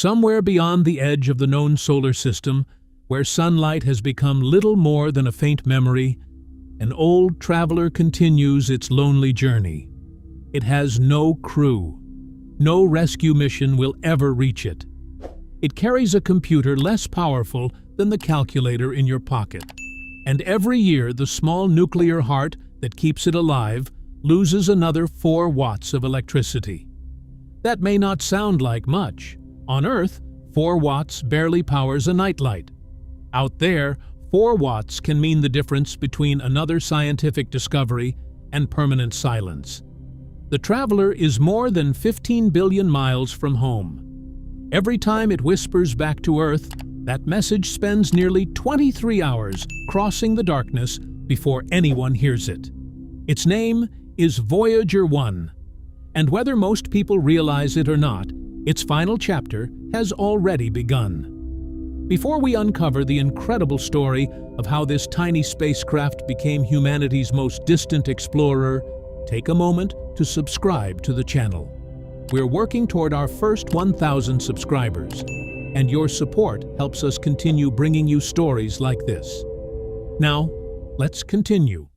Somewhere beyond the edge of the known solar system, where sunlight has become little more than a faint memory, an old traveler continues its lonely journey. It has no crew. No rescue mission will ever reach it. It carries a computer less powerful than the calculator in your pocket. And every year, the small nuclear heart that keeps it alive loses another 4 watts of electricity. That may not sound like much. On Earth, 4 watts barely powers a nightlight. Out there, 4 watts can mean the difference between another scientific discovery and permanent silence. The traveler is more than 15 billion miles from home. Every time it whispers back to Earth, that message spends nearly 23 hours crossing the darkness before anyone hears it. Its name is Voyager 1, and whether most people realize it or not, its final chapter has already begun. Before we uncover the incredible story of how this tiny spacecraft became humanity's most distant explorer, take a moment to subscribe to the channel. We're working toward our first 1,000 subscribers, and your support helps us continue bringing you stories like this. Now, let's continue.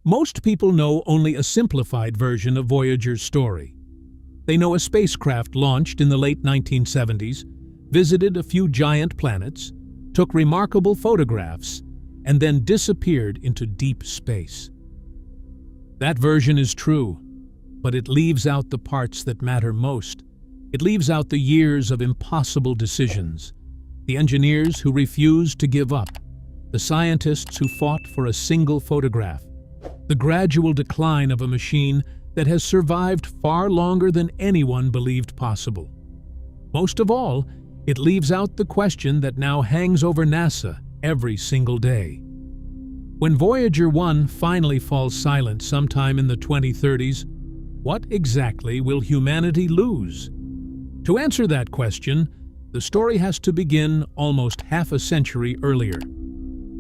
Most people know only a simplified version of Voyager's story. They know a spacecraft launched in the late 1970s, visited a few giant planets, took remarkable photographs, and then disappeared into deep space. That version is true, but it leaves out the parts that matter most. It leaves out the years of impossible decisions, the engineers who refused to give up, the scientists who fought for a single photograph, the gradual decline of a machine that has survived far longer than anyone believed possible. Most of all, it leaves out the question that now hangs over NASA every single day. When Voyager 1 finally falls silent sometime in the 2030s, what exactly will humanity lose? To answer that question, the story has to begin almost half a century earlier.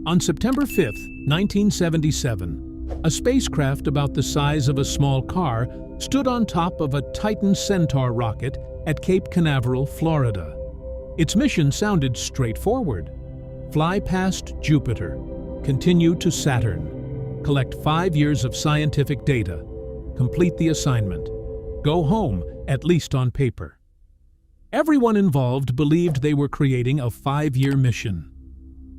On September 5, 1977, a spacecraft about the size of a small car stood on top of a Titan Centaur rocket at Cape Canaveral, Florida. Its mission sounded straightforward. Fly past Jupiter, continue to Saturn, collect 5 years of scientific data, complete the assignment, go home, at least on paper. Everyone involved believed they were creating a 5-year mission.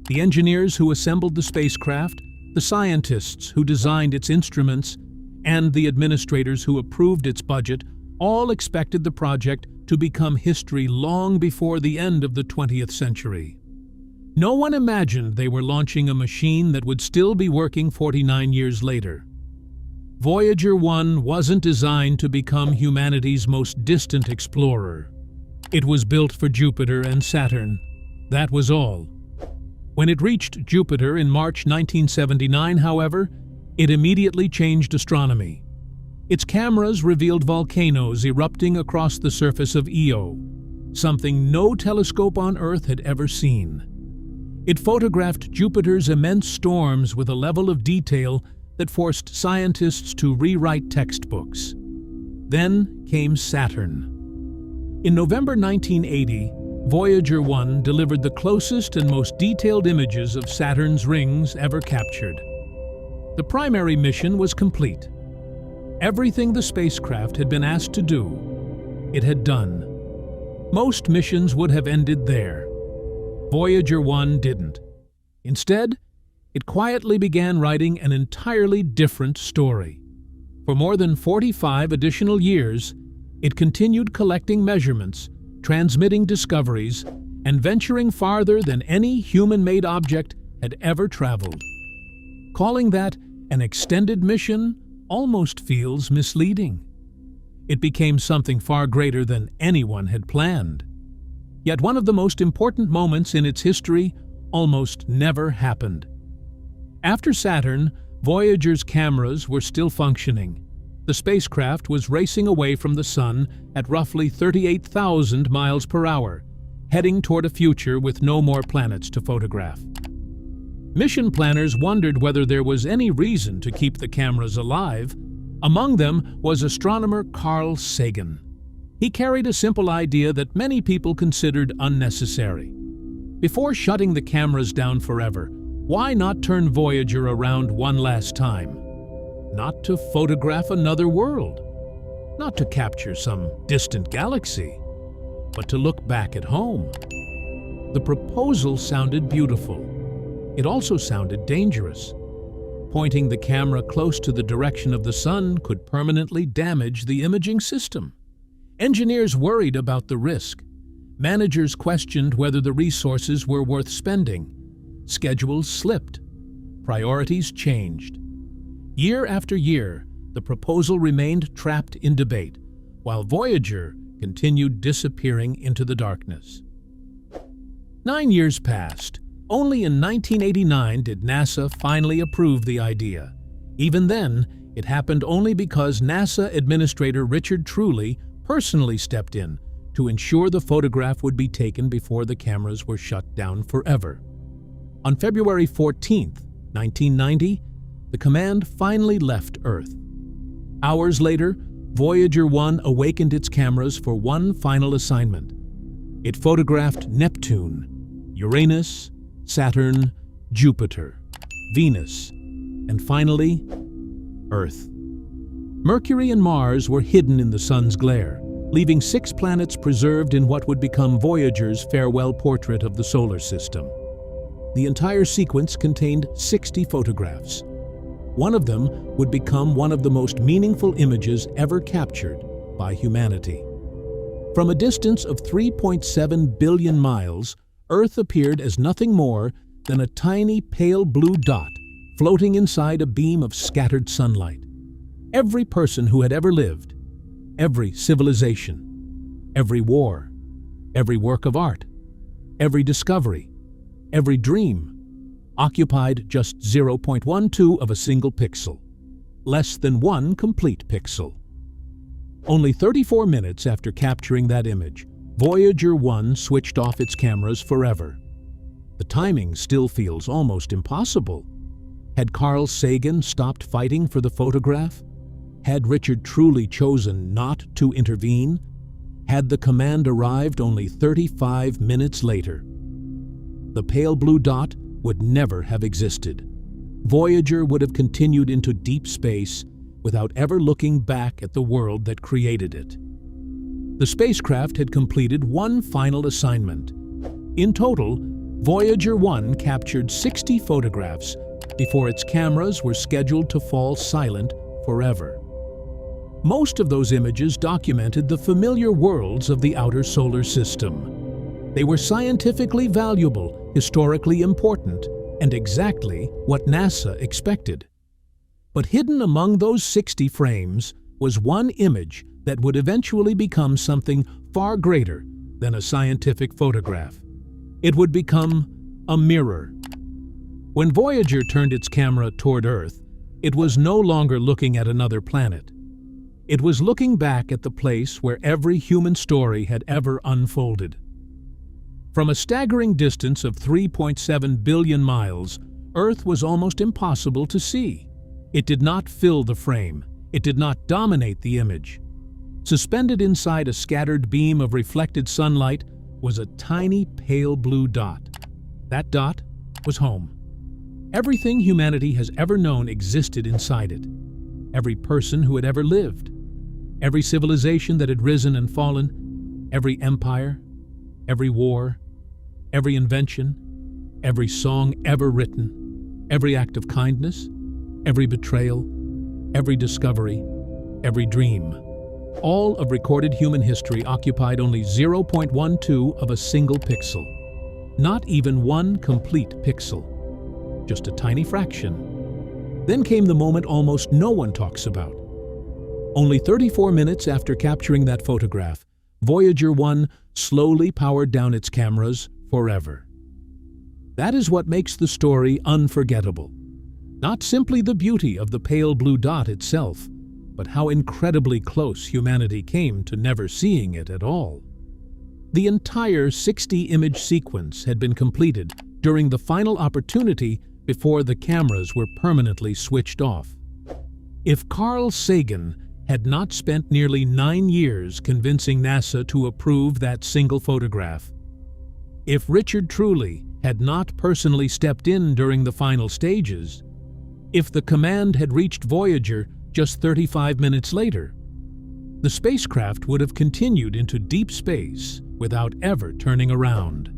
The engineers who assembled the spacecraft, the scientists who designed its instruments, and the administrators who approved its budget all expected the project to become history long before the end of the 20th century. No one imagined they were launching a machine that would still be working 49 years later. Voyager 1 wasn't designed to become humanity's most distant explorer. It was built for Jupiter and Saturn. That was all. When it reached Jupiter in March 1979, however, it immediately changed astronomy. Its cameras revealed volcanoes erupting across the surface of Io, something no telescope on Earth had ever seen. It photographed Jupiter's immense storms with a level of detail that forced scientists to rewrite textbooks. Then came Saturn. In November 1980, Voyager 1 delivered the closest and most detailed images of Saturn's rings ever captured. The primary mission was complete. Everything the spacecraft had been asked to do, it had done. Most missions would have ended there. Voyager 1 didn't. Instead, it quietly began writing an entirely different story. For more than 45 additional years, it continued collecting measurements, transmitting discoveries, and venturing farther than any human-made object had ever traveled. Calling that an extended mission almost feels misleading. It became something far greater than anyone had planned. Yet one of the most important moments in its history almost never happened. After Saturn, Voyager's cameras were still functioning. The spacecraft was racing away from the Sun at roughly 38,000 miles per hour, heading toward a future with no more planets to photograph. Mission planners wondered whether there was any reason to keep the cameras alive. Among them was astronomer Carl Sagan. He carried a simple idea that many people considered unnecessary. Before shutting the cameras down forever, why not turn Voyager around one last time? Not to photograph another world, not to capture some distant galaxy, but to look back at home. The proposal sounded beautiful. It also sounded dangerous. Pointing the camera close to the direction of the sun could permanently damage the imaging system. Engineers worried about the risk. Managers questioned whether the resources were worth spending. Schedules slipped. Priorities changed. Year after year, the proposal remained trapped in debate, while Voyager continued disappearing into the darkness. 9 years passed. Only in 1989 did NASA finally approve the idea. Even then, it happened only because NASA Administrator Richard Truly personally stepped in to ensure the photograph would be taken before the cameras were shut down forever. On February 14, 1990, the command finally left Earth. Hours later, Voyager 1 awakened its cameras for one final assignment. It photographed Neptune, Uranus, Saturn, Jupiter, Venus, and finally, Earth. Mercury and Mars were hidden in the sun's glare, leaving 6 planets preserved in what would become Voyager's farewell portrait of the solar system. The entire sequence contained 60 photographs. One of them would become one of the most meaningful images ever captured by humanity. From a distance of 3.7 billion miles, Earth appeared as nothing more than a tiny pale blue dot floating inside a beam of scattered sunlight. Every person who had ever lived, every civilization, every war, every work of art, every discovery, every dream, occupied just 0.12 of a single pixel, less than 1 complete pixel. Only 34 minutes after capturing that image, Voyager 1 switched off its cameras forever. The timing still feels almost impossible. Had Carl Sagan stopped fighting for the photograph? Had Richard Truly chosen not to intervene? Had the command arrived only 35 minutes later? The pale blue dot would never have existed. Voyager would have continued into deep space without ever looking back at the world that created it. The spacecraft had completed one final assignment. In total, Voyager 1 captured 60 photographs before its cameras were scheduled to fall silent forever. Most of those images documented the familiar worlds of the outer solar system. They were scientifically valuable, historically important, and exactly what NASA expected. But hidden among those 60 frames was one image that would eventually become something far greater than a scientific photograph. It would become a mirror. When Voyager turned its camera toward Earth, it was no longer looking at another planet. It was looking back at the place where every human story had ever unfolded. From a staggering distance of 3.7 billion miles, Earth was almost impossible to see. It did not fill the frame. It did not dominate the image. Suspended inside a scattered beam of reflected sunlight was a tiny pale blue dot. That dot was home. Everything humanity has ever known existed inside it. Every person who had ever lived. Every civilization that had risen and fallen. Every empire. Every war. Every invention. Every song ever written. Every act of kindness. Every betrayal. Every discovery. Every dream. All of recorded human history occupied only 0.12 of a single pixel. Not even one complete pixel. Just a tiny fraction. Then came the moment almost no one talks about. Only 34 minutes after capturing that photograph, Voyager 1 slowly powered down its cameras forever. That is what makes the story unforgettable. Not simply the beauty of the pale blue dot itself, but how incredibly close humanity came to never seeing it at all. The entire 60-image sequence had been completed during the final opportunity before the cameras were permanently switched off. If Carl Sagan had not spent nearly 9 years convincing NASA to approve that single photograph. If Richard Truly had not personally stepped in during the final stages, if the command had reached Voyager just 35 minutes later, the spacecraft would have continued into deep space without ever turning around.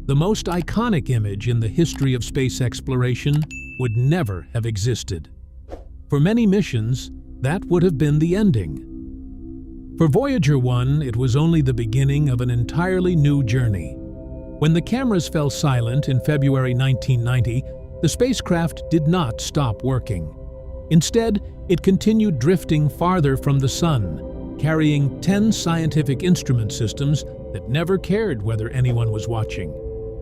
The most iconic image in the history of space exploration would never have existed. For many missions, that would have been the ending. For Voyager 1, it was only the beginning of an entirely new journey. When the cameras fell silent in February 1990, the spacecraft did not stop working. Instead, it continued drifting farther from the Sun, carrying 10 scientific instrument systems that never cared whether anyone was watching.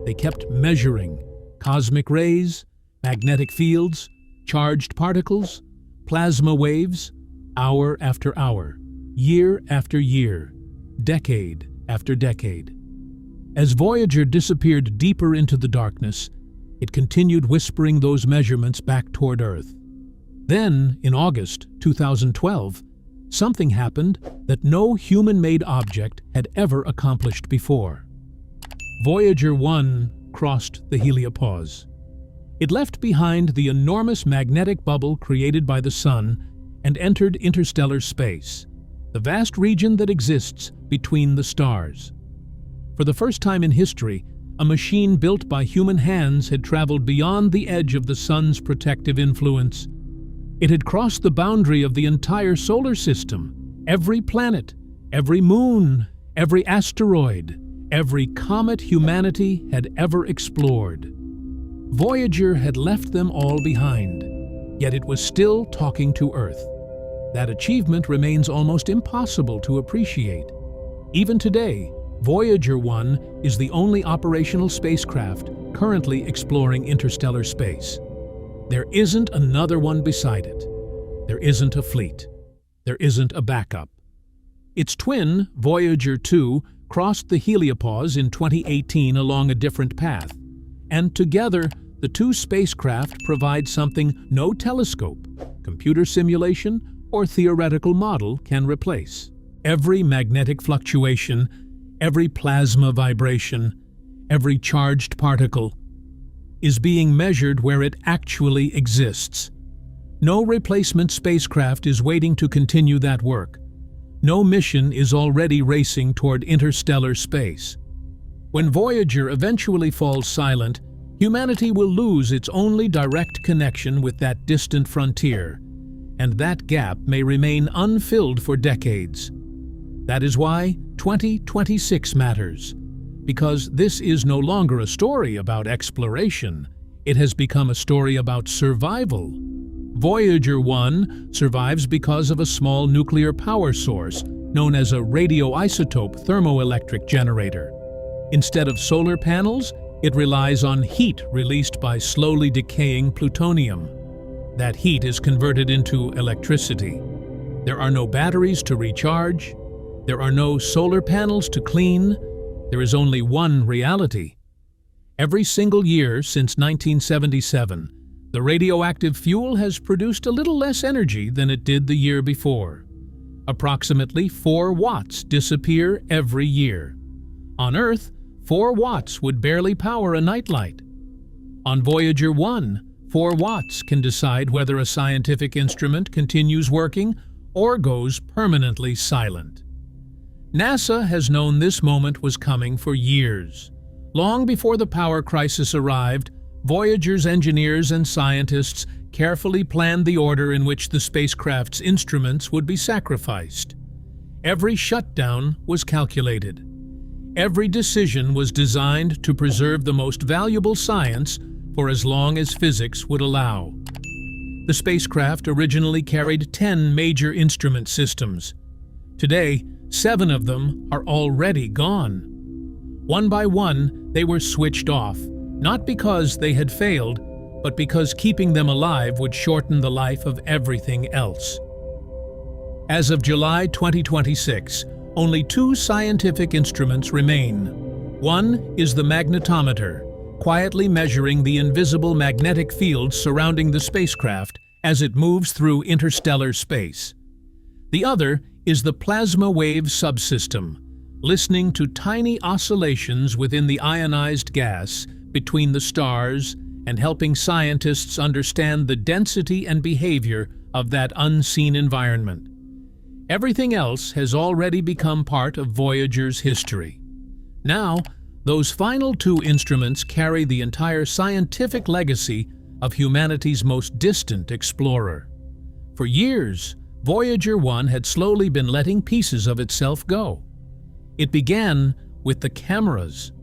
They kept measuring cosmic rays, magnetic fields, charged particles, plasma waves, hour after hour, year after year, decade after decade. As Voyager disappeared deeper into the darkness, it continued whispering those measurements back toward Earth. Then, in August 2012, something happened that no human-made object had ever accomplished before. Voyager 1 crossed the heliopause. It left behind the enormous magnetic bubble created by the Sun and entered interstellar space, the vast region that exists between the stars. For the first time in history, a machine built by human hands had traveled beyond the edge of the Sun's protective influence. It had crossed the boundary of the entire solar system. Every planet, every moon, every asteroid, every comet humanity had ever explored. Voyager had left them all behind, yet it was still talking to Earth. That achievement remains almost impossible to appreciate. Even today, Voyager 1 is the only operational spacecraft currently exploring interstellar space. There isn't another one beside it. There isn't a fleet. There isn't a backup. Its twin, Voyager 2, crossed the heliopause in 2018 along a different path, and together the two spacecraft provide something no telescope, computer simulation, or theoretical model can replace. Every magnetic fluctuation, every plasma vibration, every charged particle is being measured where it actually exists. No replacement spacecraft is waiting to continue that work. No mission is already racing toward interstellar space. When Voyager eventually falls silent, humanity will lose its only direct connection with that distant frontier, and that gap may remain unfilled for decades. That is why 2026 matters, because this is no longer a story about exploration. It has become a story about survival. Voyager 1 survives because of a small nuclear power source known as a radioisotope thermoelectric generator. Instead of solar panels, it relies on heat released by slowly decaying plutonium. That heat is converted into electricity. There are no batteries to recharge. There are no solar panels to clean. There is only one reality. Every single year since 1977, the radioactive fuel has produced a little less energy than it did the year before. Approximately 4 watts disappear every year. On Earth, 4 watts would barely power a nightlight. On Voyager 1, 4 watts can decide whether a scientific instrument continues working or goes permanently silent. NASA has known this moment was coming for years. Long before the power crisis arrived, Voyager's engineers and scientists carefully planned the order in which the spacecraft's instruments would be sacrificed. Every shutdown was calculated. Every decision was designed to preserve the most valuable science for as long as physics would allow. The spacecraft originally carried 10 major instrument systems. Today, 7 of them are already gone. One by one, they were switched off, not because they had failed, but because keeping them alive would shorten the life of everything else. As of July 2026, only 2 scientific instruments remain. One is the magnetometer, quietly measuring the invisible magnetic fields surrounding the spacecraft as it moves through interstellar space. The other is the plasma wave subsystem, listening to tiny oscillations within the ionized gas between the stars and helping scientists understand the density and behavior of that unseen environment. Everything else has already become part of Voyager's history. Now, those final two instruments carry the entire scientific legacy of humanity's most distant explorer. For years, Voyager 1 had slowly been letting pieces of itself go. It began with the cameras.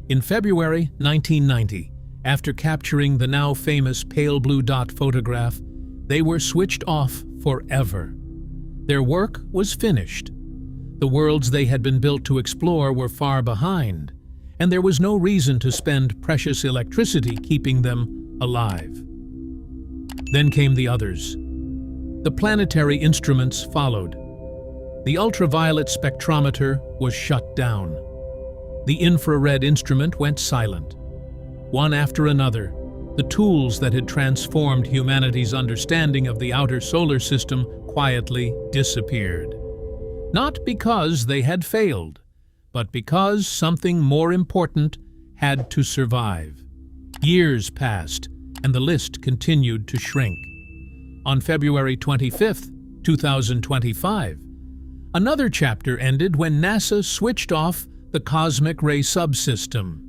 In February 1990, after capturing the now famous pale blue dot photograph, they were switched off forever. Their work was finished. The worlds they had been built to explore were far behind, and there was no reason to spend precious electricity keeping them alive. Then came the others. The planetary instruments followed. The ultraviolet spectrometer was shut down. The infrared instrument went silent. One after another, the tools that had transformed humanity's understanding of the outer solar system quietly disappeared. Not because they had failed, but because something more important had to survive. Years passed, and the list continued to shrink. On February 25, 2025, another chapter ended when NASA switched off the cosmic ray subsystem,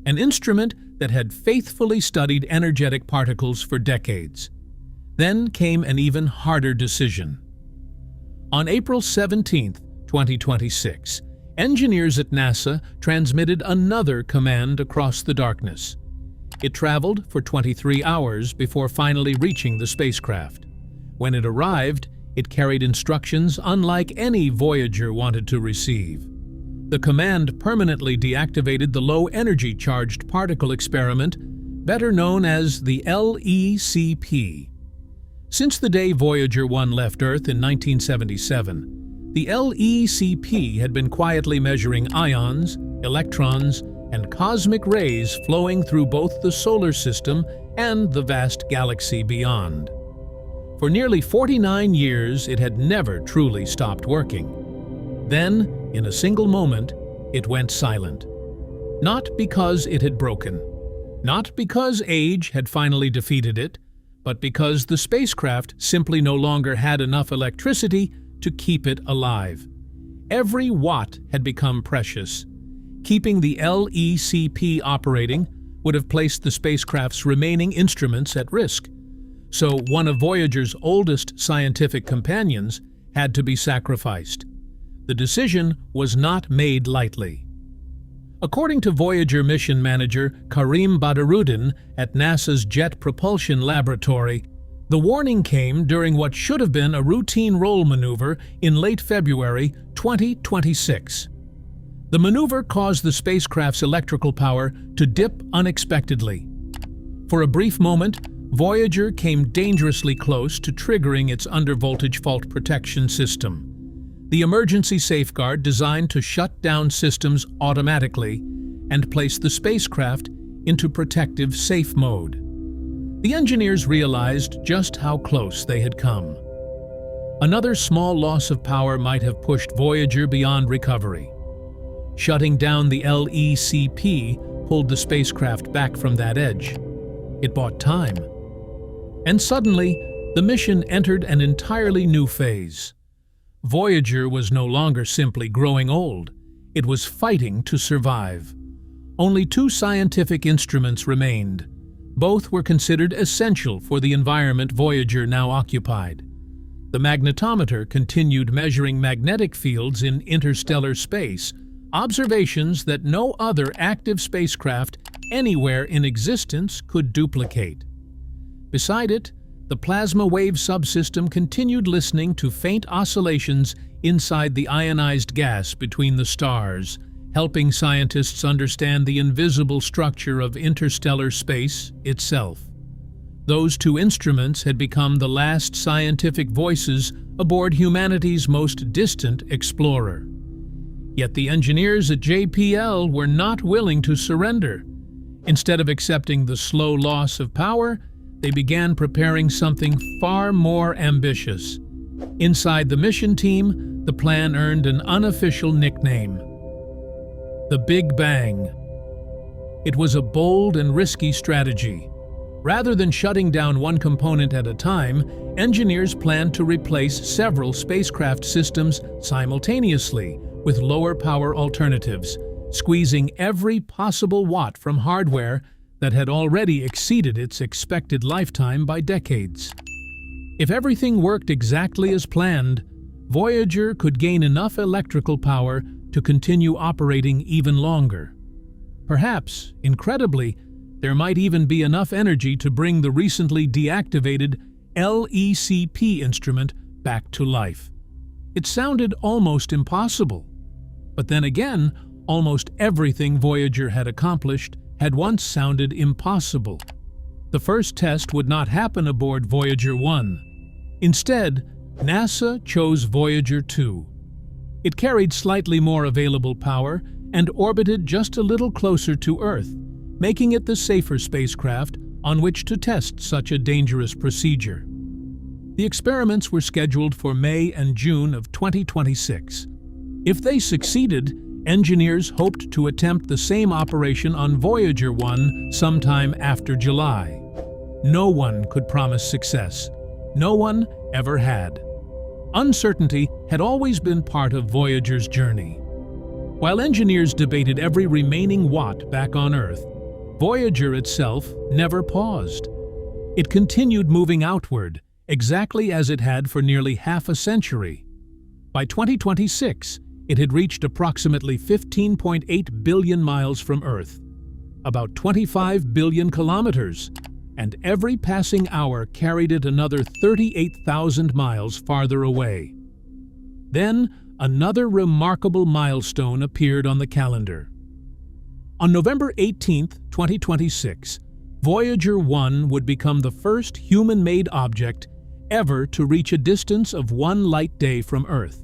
an instrument that had faithfully studied energetic particles for decades. Then came an even harder decision. On April 17, 2026, engineers at NASA transmitted another command across the darkness. It traveled for 23 hours before finally reaching the spacecraft. When it arrived, it carried instructions unlike any Voyager wanted to receive. The command permanently deactivated the low-energy charged particle experiment, better known as the LECP. Since the day Voyager 1 left Earth in 1977, the LECP had been quietly measuring ions, electrons, and cosmic rays flowing through both the solar system and the vast galaxy beyond. For nearly 49 years, it had never truly stopped working. Then, in a single moment, it went silent. Not because it had broken, not because age had finally defeated it, but because the spacecraft simply no longer had enough electricity to keep it alive. Every watt had become precious. Keeping the LECP operating would have placed the spacecraft's remaining instruments at risk. So one of Voyager's oldest scientific companions had to be sacrificed. The decision was not made lightly. According to Voyager mission manager Karim Badarudin at NASA's Jet Propulsion Laboratory, the warning came during what should have been a routine roll maneuver in late February 2026. The maneuver caused the spacecraft's electrical power to dip unexpectedly. For a brief moment, Voyager came dangerously close to triggering its undervoltage fault protection system, the emergency safeguard designed to shut down systems automatically and place the spacecraft into protective safe mode. The engineers realized just how close they had come. Another small loss of power might have pushed Voyager beyond recovery. Shutting down the LECP pulled the spacecraft back from that edge. It bought time. And suddenly, the mission entered an entirely new phase. Voyager was no longer simply growing old. It was fighting to survive. Only two scientific instruments remained. Both were considered essential for the environment Voyager now occupied. The magnetometer continued measuring magnetic fields in interstellar space, observations that no other active spacecraft anywhere in existence could duplicate. Beside it, the plasma wave subsystem continued listening to faint oscillations inside the ionized gas between the stars, helping scientists understand the invisible structure of interstellar space itself. Those two instruments had become the last scientific voices aboard humanity's most distant explorer. Yet the engineers at JPL were not willing to surrender. Instead of accepting the slow loss of power, they began preparing something far more ambitious: Inside the mission team, the plan earned an unofficial nickname: the Big Bang. It was a bold and risky strategy. Rather than shutting down one component at a time, engineers planned to replace several spacecraft systems simultaneously with lower power alternatives, squeezing every possible watt from hardware that had already exceeded its expected lifetime by decades. If everything worked exactly as planned, Voyager could gain enough electrical power to continue operating even longer. Perhaps, incredibly, there might even be enough energy to bring the recently deactivated LECP instrument back to life. It sounded almost impossible. But then again, almost everything Voyager had accomplished had once sounded impossible. The first test would not happen aboard Voyager 1. Instead, NASA chose Voyager 2. It carried slightly more available power and orbited just a little closer to Earth, making it the safer spacecraft on which to test such a dangerous procedure. The experiments were scheduled for May and June of 2026. If they succeeded, engineers hoped to attempt the same operation on Voyager 1 sometime after July. No one could promise success. No one ever had. Uncertainty had always been part of Voyager's journey. While engineers debated every remaining watt back on Earth, Voyager itself never paused. It continued moving outward, exactly as it had for nearly half a century. By 2026, it had reached approximately 15.8 billion miles from Earth, about 25 billion kilometers, and every passing hour carried it another 38,000 miles farther away. Then, another remarkable milestone appeared on the calendar. On November 18, 2026, Voyager 1 would become the first human-made object ever to reach a distance of 1 light day from Earth.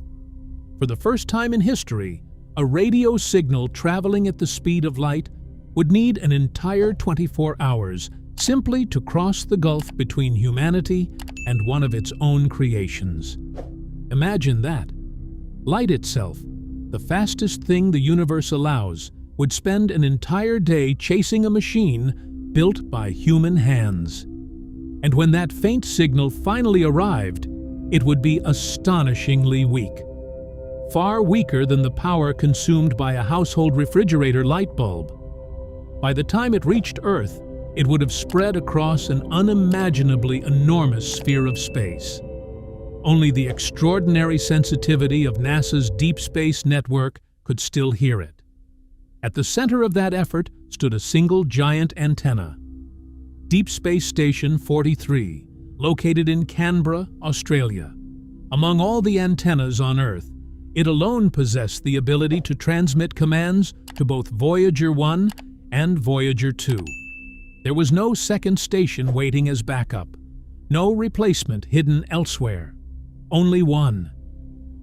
For the first time in history, a radio signal traveling at the speed of light would need an entire 24 hours simply to cross the gulf between humanity and one of its own creations. Imagine that. Light itself, the fastest thing the universe allows, would spend an entire day chasing a machine built by human hands. And when that faint signal finally arrived, it would be astonishingly weak. Far weaker than the power consumed by a household refrigerator light bulb. By the time it reached Earth, it would have spread across an unimaginably enormous sphere of space. Only the extraordinary sensitivity of NASA's Deep Space Network could still hear it. At the center of that effort stood a single giant antenna. Deep Space Station 43, located in Canberra, Australia. Among all the antennas on Earth, it alone possessed the ability to transmit commands to both Voyager 1 and Voyager 2. There was no second station waiting as backup, no replacement hidden elsewhere, only one.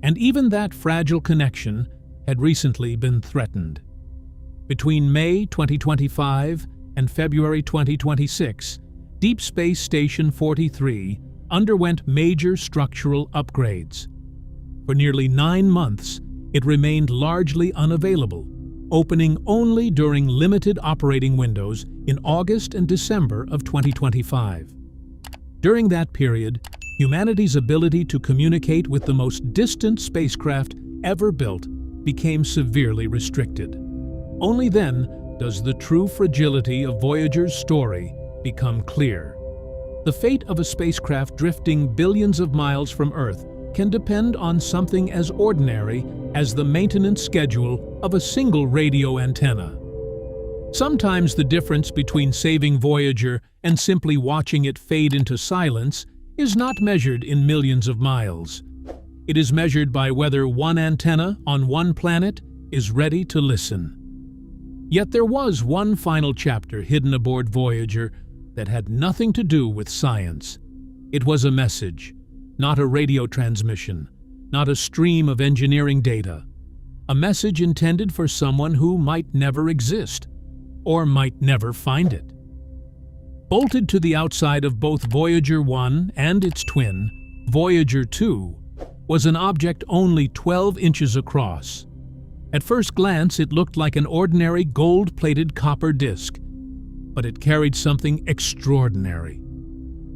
And even that fragile connection had recently been threatened. Between May 2025 and February 2026, Deep Space Station 43 underwent major structural upgrades. For nearly 9 months, it remained largely unavailable, opening only during limited operating windows in August and December of 2025. During that period, humanity's ability to communicate with the most distant spacecraft ever built became severely restricted. Only then does the true fragility of Voyager's story become clear. The fate of a spacecraft drifting billions of miles from Earth can depend on something as ordinary as the maintenance schedule of a single radio antenna. Sometimes the difference between saving Voyager and simply watching it fade into silence is not measured in millions of miles. It is measured by whether one antenna on one planet is ready to listen. Yet there was one final chapter hidden aboard Voyager that had nothing to do with science. It was a message, not a radio transmission, not a stream of engineering data. A message intended for someone who might never exist, or might never find it. Bolted to the outside of both Voyager 1 and its twin, Voyager 2, was an object only 12 inches across. At first glance, it looked like an ordinary gold-plated copper disc, but it carried something extraordinary.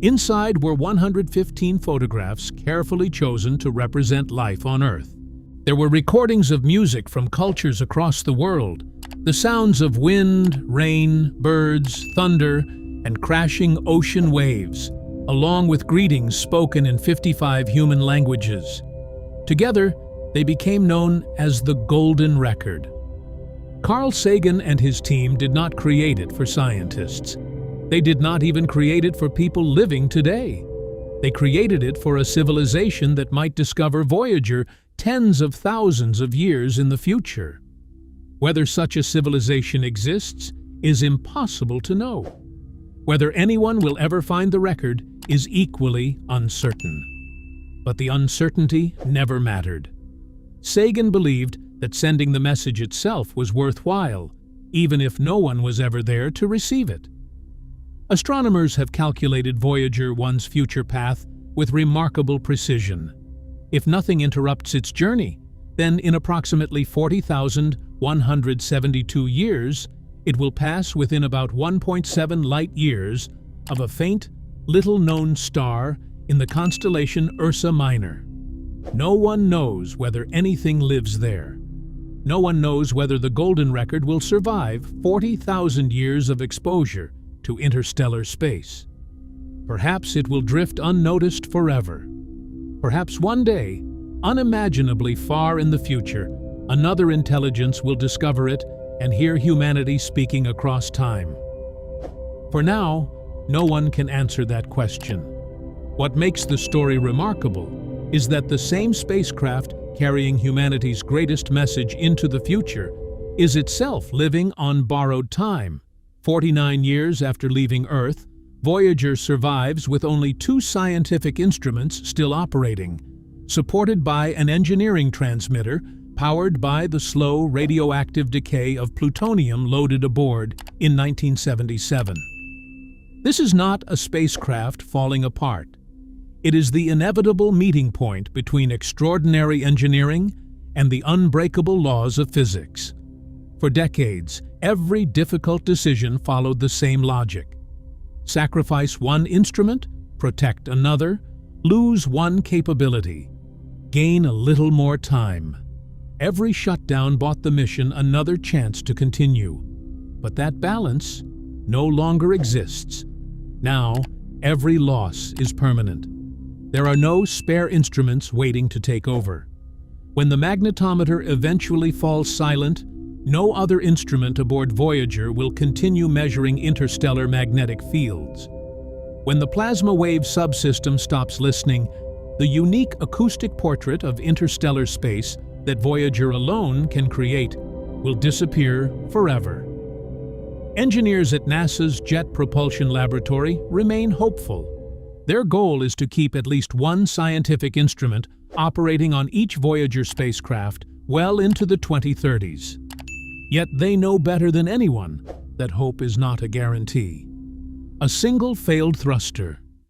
Inside were 115 photographs carefully chosen to represent life on Earth. There were recordings of music from cultures across the world, the sounds of wind, rain, birds, thunder, and crashing ocean waves, along with greetings spoken in 55 human languages. Together, they became known as the Golden Record. Carl Sagan and his team did not create it for scientists. They did not even create it for people living today. They created it for a civilization that might discover Voyager tens of thousands of years in the future. Whether such a civilization exists is impossible to know. Whether anyone will ever find the record is equally uncertain. But the uncertainty never mattered. Sagan believed that sending the message itself was worthwhile, even if no one was ever there to receive it. Astronomers have calculated Voyager 1's future path with remarkable precision. If nothing interrupts its journey, then in approximately 40,172 years, it will pass within about 1.7 light-years of a faint, little-known star in the constellation Ursa Minor. No one knows whether anything lives there. No one knows whether the Golden Record will survive 40,000 years of exposure to interstellar space. Perhaps it will drift unnoticed forever. Perhaps one day, unimaginably far in the future, another intelligence will discover it and hear humanity speaking across time. For now, no one can answer that question. What makes the story remarkable is that the same spacecraft carrying humanity's greatest message into the future is itself living on borrowed time. 49 years after leaving Earth, Voyager survives with only 2 scientific instruments still operating, supported by an engineering transmitter powered by the slow radioactive decay of plutonium loaded aboard in 1977. This is not a spacecraft falling apart. It is the inevitable meeting point between extraordinary engineering and the unbreakable laws of physics. For decades, every difficult decision followed the same logic. Sacrifice one instrument, protect another, lose one capability, gain a little more time. Every shutdown bought the mission another chance to continue. But that balance no longer exists. Now, every loss is permanent. There are no spare instruments waiting to take over. When the magnetometer eventually falls silent, no other instrument aboard Voyager will continue measuring interstellar magnetic fields. When the plasma wave subsystem stops listening, the unique acoustic portrait of interstellar space that Voyager alone can create will disappear forever. Engineers at NASA's Jet Propulsion Laboratory remain hopeful. Their goal is to keep at least one scientific instrument operating on each Voyager spacecraft well into the 2030s. Yet they know better than anyone that hope is not a guarantee. A single failed thruster,